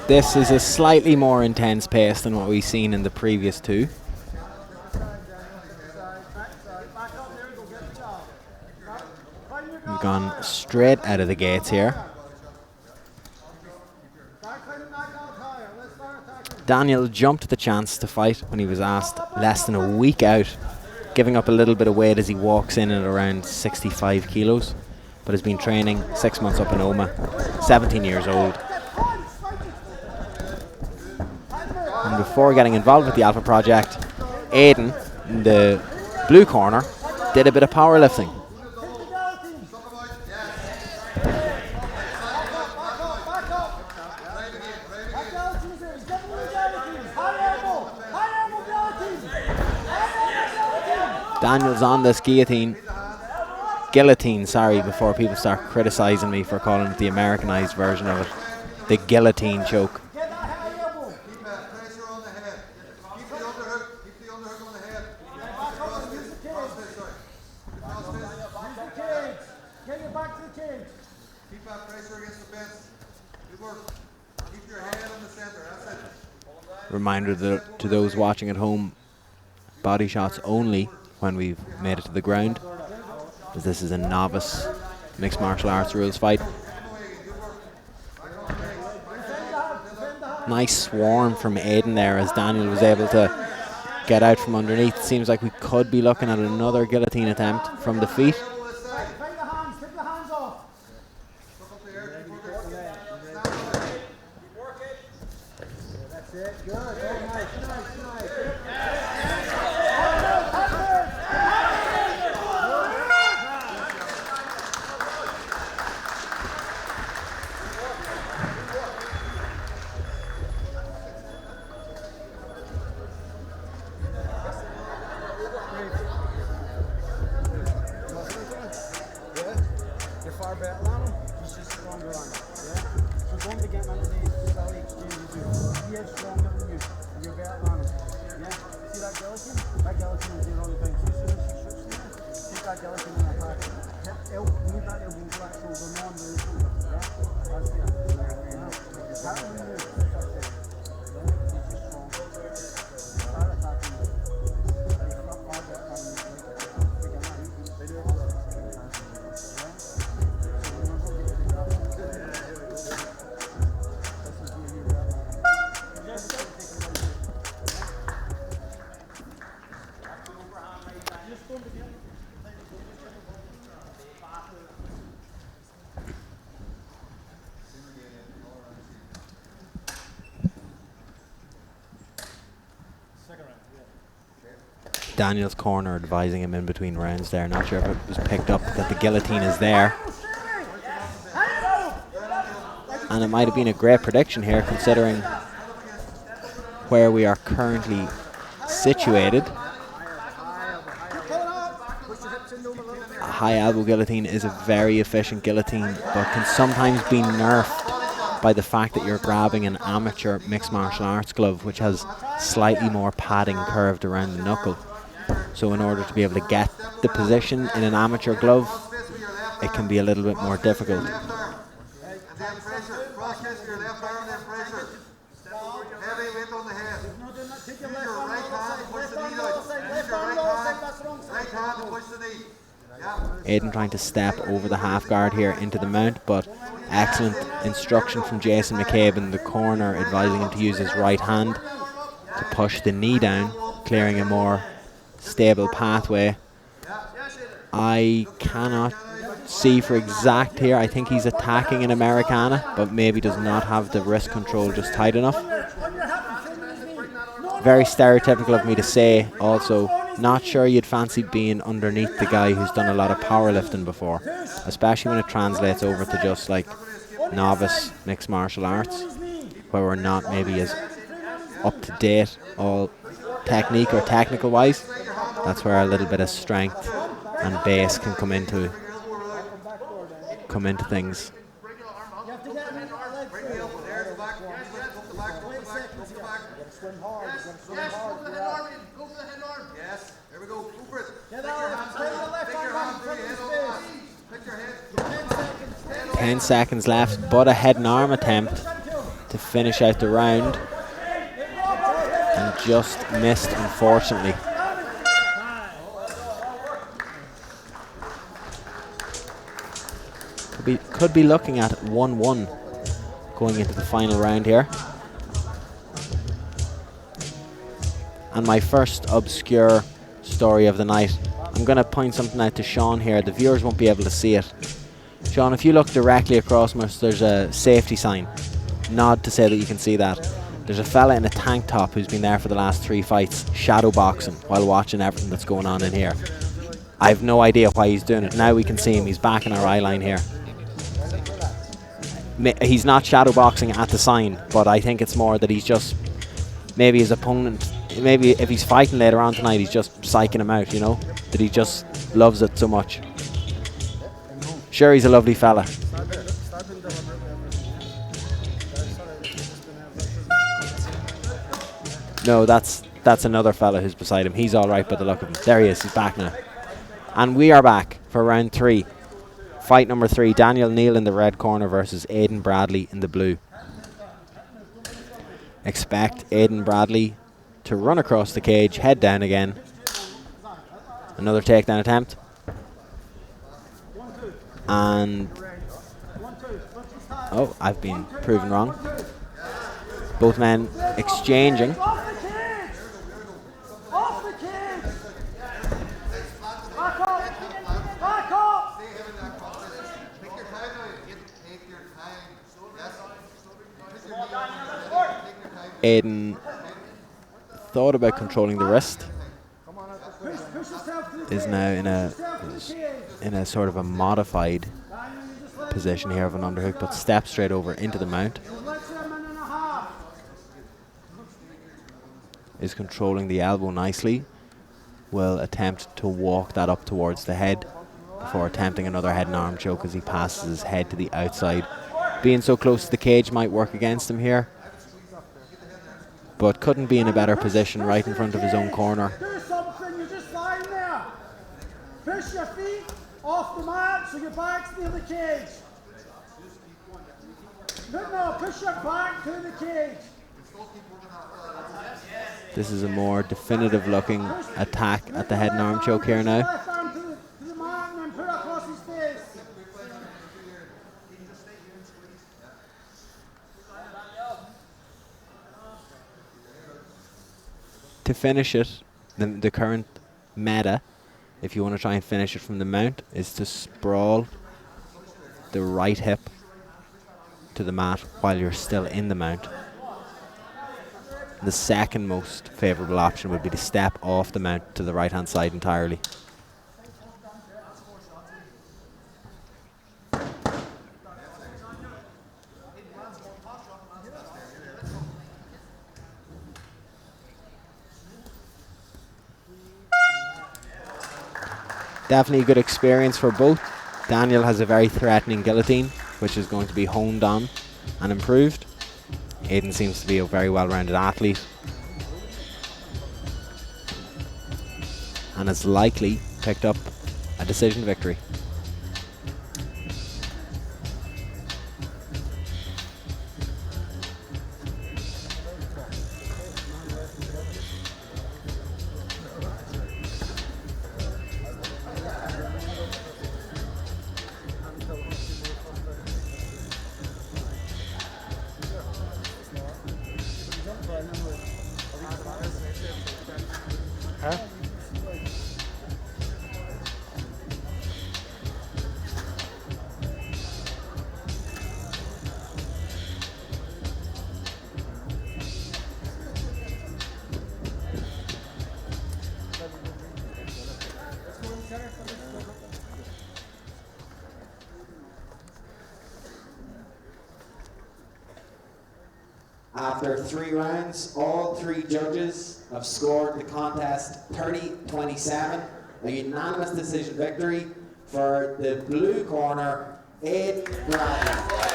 This is a slightly more intense pace than what we've seen in the previous two. We've gone straight out of the gates here. Daniel jumped at the chance to fight when he was asked less than a week out, giving up a little bit of weight as he walks in at around 65 kilos, but has been training 6 months up in Oma, 17 years old. And before getting involved with the Alpha Project, Aidan, in the blue corner, did a bit of powerlifting. Daniel's on this guillotine, before people start criticizing me for calling it the Americanized version of it, the guillotine choke. Reminder to those watching at home, body shots only when we've made it to the ground, as this is a novice mixed martial arts rules fight. Nice swarm from Aidan there as Daniel was able to get out from underneath. Seems like we could be looking at another guillotine attempt from the feet. Daniel's corner advising him in between rounds there. Not sure if it was picked up that the guillotine is there. And it might have been a great prediction here considering where we are currently situated. A high elbow guillotine is a very efficient guillotine, but can sometimes be nerfed by the fact that you're grabbing an amateur mixed martial arts glove, which has slightly more padding curved around the knuckle. So in order to be able to get the position in an amateur glove, it can be a little bit more difficult. Aidan trying to step over the half guard here into the mount, but excellent instruction from Jason McCabe in the corner, advising him to use his right hand to push the knee down, clearing a more stable pathway. I cannot see for exact here. I think he's attacking an Americana, but maybe does not have the wrist control just tight enough. Very stereotypical of me to say also, not sure you'd fancy being underneath the guy who's done a lot of powerlifting before, especially when it translates over to just like novice mixed martial arts, where we're not maybe as up to date all technique or technical wise. That's where a little bit of strength and base can come into things. Yes, there we go. Go for it. 10 seconds left, but a head and arm attempt to to finish out the round, and just missed, unfortunately. Could be looking at 1-1 going into the final round here. And my first obscure story of the night. I'm going to point something out to Sean here. The viewers won't be able to see it. Sean, if you look directly across from us, there's a safety sign. Nod to say that you can see that. There's a fella in a tank top who's been there for the last 3 fights, shadow boxing while watching everything that's going on in here. I have no idea why he's doing it. Now we can see him. He's back in our eye line here. He's not shadow boxing at the sign, but I think it's more that he's just, maybe his opponent, maybe if he's fighting later on tonight, he's just psyching him out, you know, that he just loves it so much. Sure, he's a lovely fella. No, that's another fella who's beside him. He's all right by the look of him. There he is. He's back now. And we are back for round 3. Fight number 3, Daniel Neill in the red corner versus Aidan Bradley in the blue. Expect Aidan Bradley to run across the cage, head down again. Another takedown attempt. And, oh, I've been proven wrong. Both men exchanging. Aidan thought about controlling the wrist. Is now in a sort of a modified position here of an underhook, but steps straight over into the mount. Is controlling the elbow nicely. Will attempt to walk that up towards the head before attempting another head and arm choke as he passes his head to the outside. Being so close to the cage might work against him here, but couldn't be in a better position right in front of his own corner. Do something, you're just lying there. Push your feet off the mat so your back's near the cage. No, push your back to the cage. This is a more definitive looking attack at the head and arm choke here now. Left arm to the mat and then put it across his face. To finish it, the current meta, if you want to try and finish it from the mount, is to sprawl the right hip to the mat while you're still in the mount. The second most favourable option would be to step off the mount to the right hand side entirely. Definitely a good experience for both. Daniel has a very threatening guillotine, which is going to be honed on and improved. Aidan seems to be a very well-rounded athlete and has likely picked up a decision victory. After 3 rounds, all 3 judges have scored the contest 30-27, a unanimous decision victory for the blue corner, Aidan Bradley.